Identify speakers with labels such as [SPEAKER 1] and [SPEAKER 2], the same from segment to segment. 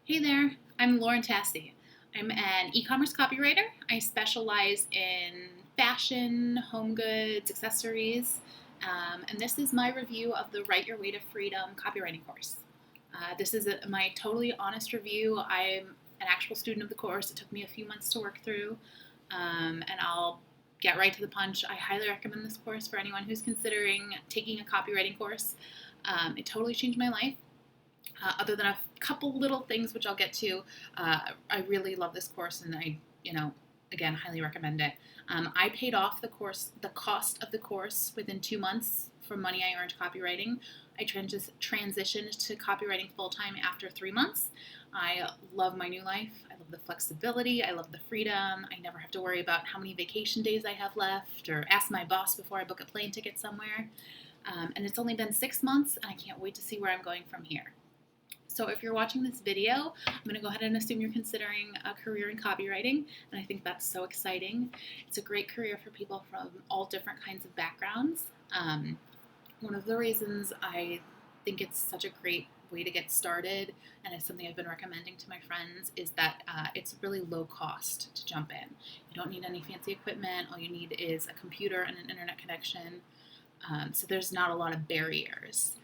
[SPEAKER 1] Hey there, I'm Lauren Tassi. I'm an e-commerce copywriter. I specialize in fashion, home goods, accessories, and this is my review of the Write Your Way to Freedom copywriting course. This is my totally honest review. I'm an actual student of the course. It took me a few months to work through, and I'll get right to the punch. I highly recommend this course for anyone who's considering taking a copywriting course. It totally changed my life. Other than a couple little things, which I'll get to, I really love this course, and again, highly recommend it. I paid off the cost of the course within 2 months from money I earned copywriting. I transitioned to copywriting full-time after 3 months. I love my new life. I love the flexibility. I love the freedom. I never have to worry about how many vacation days I have left or ask my boss before I book a plane ticket somewhere. And it's only been 6 months, and I can't wait to see where I'm going from here. So if you're watching this video, I'm going to go ahead and assume you're considering a career in copywriting, and I think that's so exciting. It's a great career for people from all different kinds of backgrounds. One of the reasons I think it's such a great way to get started, and it's something I've been recommending to my friends, is that it's really low cost to jump in. You don't need any fancy equipment. All you need is a computer and an internet connection. So there's not a lot of barriers.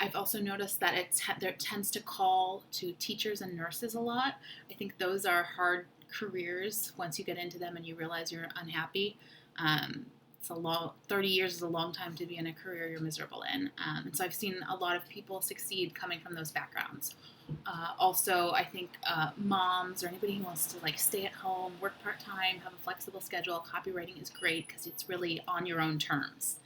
[SPEAKER 1] I've also noticed that there tends to call to teachers and nurses a lot. I think those are hard careers once you get into them and you realize you're unhappy. 30 years is a long time to be in a career you're miserable in. And so I've seen a lot of people succeed coming from those backgrounds. Also, I think moms or anybody who wants to stay at home, work part-time, have a flexible schedule, copywriting is great because it's really on your own terms.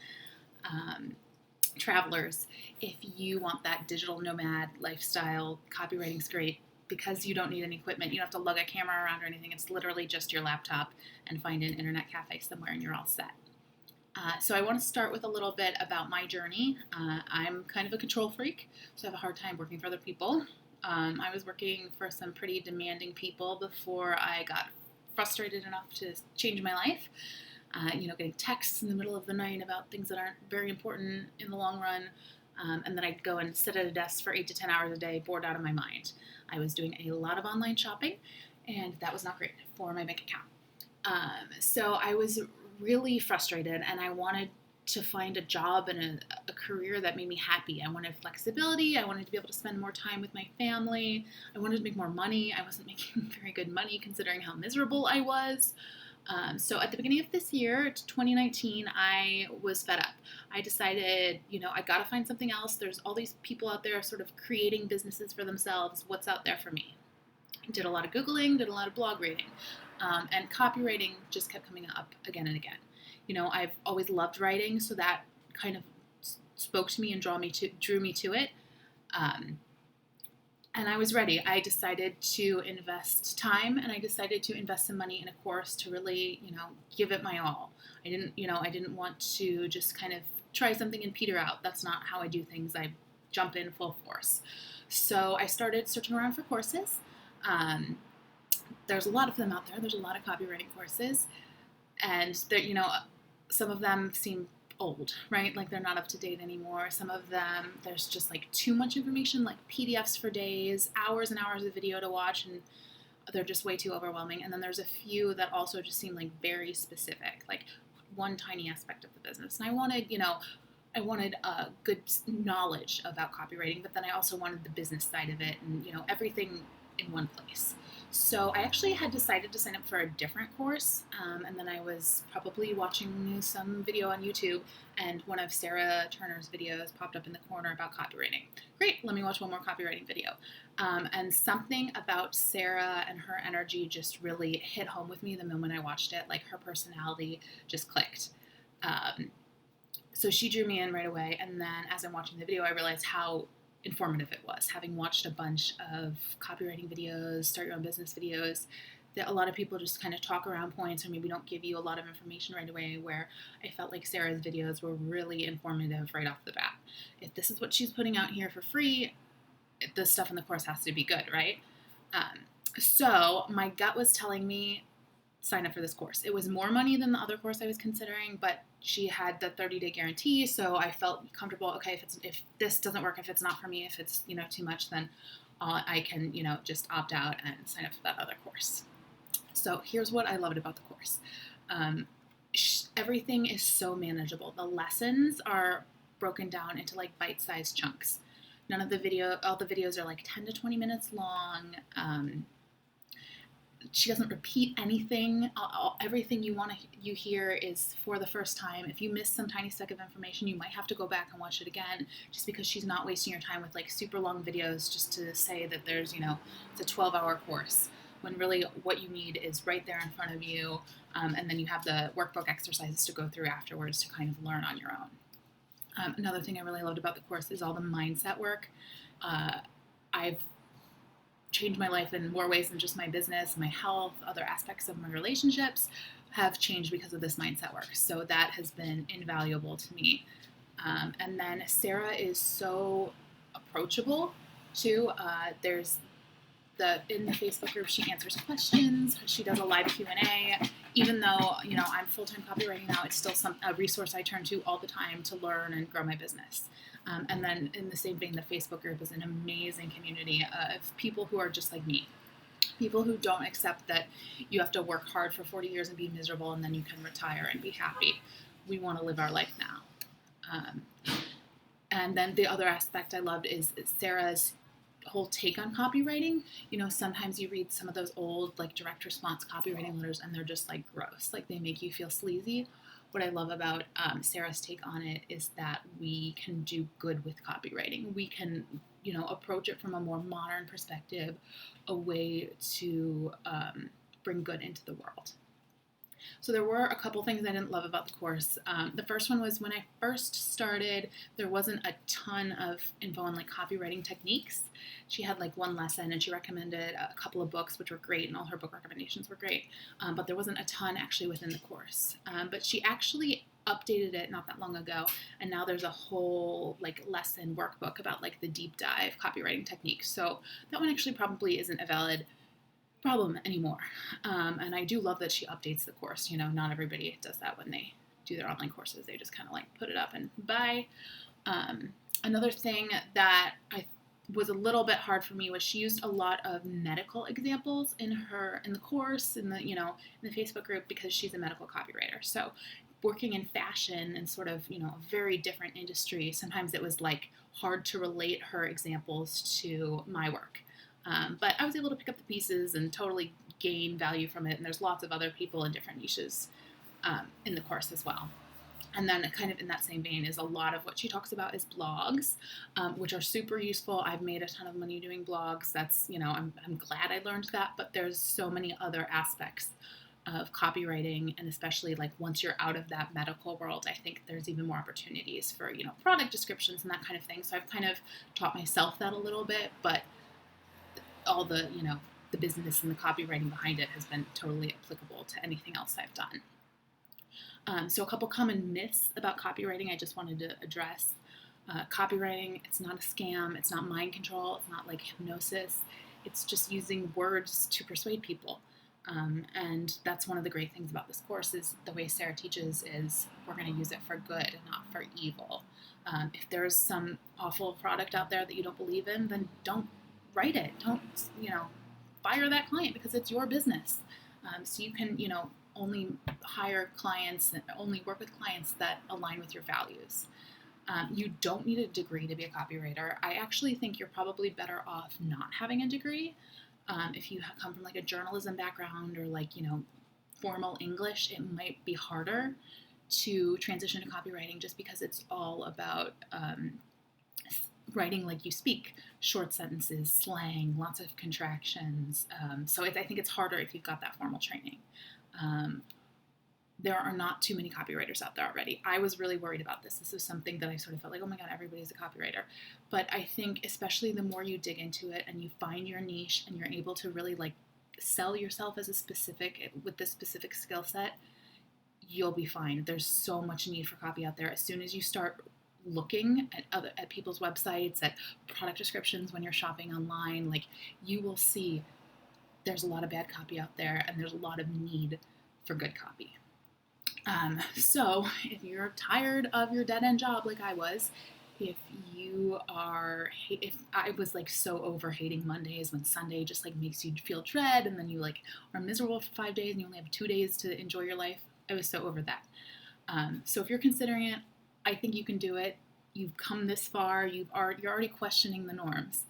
[SPEAKER 1] Travelers, if you want that digital nomad lifestyle, copywriting's great because you don't need any equipment. You don't have to lug a camera around or anything. It's literally just your laptop and find an internet cafe somewhere and you're all set. So I want to start with a little bit about my journey. I'm kind of a control freak, so I have a hard time working for other people. I was working for some pretty demanding people before I got frustrated enough to change my life. Getting texts in the middle of the night about things that aren't very important in the long run. And then I'd go and sit at a desk for 8 to 10 hours a day, bored out of my mind. I was doing a lot of online shopping, and that was not great for my bank account. So I was really frustrated, and I wanted to find a job and a career that made me happy. I wanted flexibility. I wanted to be able to spend more time with my family. I wanted to make more money. I wasn't making very good money considering how miserable I was. So at the beginning of this year, 2019, I was fed up. I decided, I got to find something else. There's all these people out there sort of creating businesses for themselves. What's out there for me? Did a lot of Googling, did a lot of blog reading, and copywriting just kept coming up again and again. I've always loved writing, so that kind of spoke to me and drew me to it. And I was ready. I decided to invest time, and I decided to invest some money in a course to really, give it my all. I didn't want to just kind of try something and peter out. That's not how I do things. I jump in full force. So I started searching around for courses. There's a lot of them out there. There's a lot of copywriting courses, and some of them seem old, right? They're not up to date anymore. Some of them, there's just too much information, PDFs for days, hours and hours of video to watch, and they're just way too overwhelming. And then there's a few that also just seem very specific, one tiny aspect of the business. And I wanted good knowledge about copywriting, but then I also wanted the business side of it and, everything in one place. So I actually had decided to sign up for a different course, and then I was probably watching some video on YouTube, and one of Sarah Turner's videos popped up in the corner about copywriting. Great, let me watch one more copywriting video. And something about Sarah and her energy just really hit home with me the moment I watched it. Her personality just clicked. So she drew me in right away, and then as I'm watching the video, I realized how informative it was. Having watched a bunch of copywriting videos, start your own business videos, that a lot of people just kind of talk around points or maybe don't give you a lot of information right away, where I felt like Sarah's videos were really informative right off the bat. If this is what she's putting out here for free, the stuff in the course has to be good, right? So my gut was telling me, sign up for this course. It was more money than the other course I was considering, but she had the 30-day guarantee, so I felt comfortable. Okay, if this doesn't work, if it's not for me, if it's too much, then I can, just opt out and sign up for that other course. So here's what I loved about the course. Everything is so manageable. The lessons are broken down into like bite-sized chunks. All the videos are like 10 to 20 minutes long. She doesn't repeat anything. Everything you hear is for the first time. If you miss some tiny speck of information, you might have to go back and watch it again, just because she's not wasting your time with like super long videos just to say that there's, it's a 12-hour course, when really what you need is right there in front of you. And then you have the workbook exercises to go through afterwards to kind of learn on your own. Another thing I really loved about the course is all the mindset work. I've changed my life in more ways than just my business, my health, other aspects of my relationships have changed because of this mindset work. So that has been invaluable to me. And then Sarah is so approachable too. In the Facebook group, she answers questions. She does a live Q&A. Even though, I'm full-time copywriting now, it's still a resource I turn to all the time to learn and grow my business. And then in the same vein, the Facebook group is an amazing community of people who are just like me. People who don't accept that you have to work hard for 40 years and be miserable and then you can retire and be happy. We want to live our life now. And then the other aspect I loved is Sarah's whole take on copywriting. Sometimes you read some of those old like direct response copywriting letters and they're just like gross, like they make you feel sleazy. What I love about Sarah's take on it is that we can do good with copywriting. We can, approach it from a more modern perspective, a way to bring good into the world. So there were a couple things I didn't love about the course. The first one was when I first started, there wasn't a ton of info on like copywriting techniques. She had like one lesson and she recommended a couple of books, which were great, and all her book recommendations were great. But there wasn't a ton actually within the course. But she actually updated it not that long ago, and now there's a whole like lesson workbook about like the deep dive copywriting techniques. So that one actually probably isn't a valid problem anymore. And I do love that she updates the course. Not everybody does that when they do their online courses. They just kind of like put it up and bye. Another thing that was a little bit hard for me was she used a lot of medical examples in the course, in the Facebook group, because she's a medical copywriter. So working in fashion and sort of, a very different industry, sometimes it was like hard to relate her examples to my work. But I was able to pick up the pieces and totally gain value from it. And there's lots of other people in different niches in the course as well. And then kind of in that same vein is a lot of what she talks about is blogs, which are super useful. I've made a ton of money doing blogs. That's, I'm glad I learned that. But there's so many other aspects of copywriting, and especially like once you're out of that medical world, I think there's even more opportunities for, product descriptions and that kind of thing. So I've kind of taught myself that a little bit, but all the, the business and the copywriting behind it has been totally applicable to anything else I've done. So a couple common myths about copywriting I just wanted to address. Copywriting, it's not a scam. It's not mind control. It's not like hypnosis. It's just using words to persuade people. And that's one of the great things about this course is the way Sarah teaches is we're going to use it for good and not for evil. If there's some awful product out there that you don't believe in, then don't write it. Don't, fire that client because it's your business. So you can, only hire clients and only work with clients that align with your values. You don't need a degree to be a copywriter. I actually think you're probably better off not having a degree. If you come from like a journalism background or like, formal English, it might be harder to transition to copywriting just because it's all about writing like you speak, short sentences, slang, lots of contractions. So I think it's harder if you've got that formal training. There are not too many copywriters out there already. I was really worried about this. This is something that I sort of felt like, oh my God, everybody's a copywriter. But I think especially the more you dig into it and you find your niche and you're able to really like sell yourself as with this specific skill set, you'll be fine. There's so much need for copy out there. As soon as you start looking at people's websites, at product descriptions when you're shopping online, like you will see there's a lot of bad copy out there and there's a lot of need for good copy. So if you're tired of your dead-end job like I was, if if I was like so over hating Mondays when Sunday just like makes you feel dread and then you like are miserable for 5 days and you only have 2 days to enjoy your life. I was so over that. So if you're considering it, I think you can do it. You've come this far. You're already questioning the norms.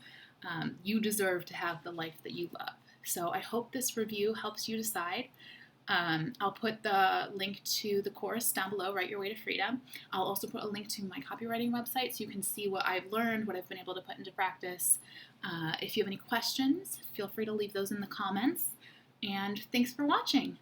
[SPEAKER 1] You deserve to have the life that you love. So I hope this review helps you decide. I'll put the link to the course down below, Write Your Way to Freedom. I'll also put a link to my copywriting website so you can see what I've learned, what I've been able to put into practice. If you have any questions, feel free to leave those in the comments. And thanks for watching.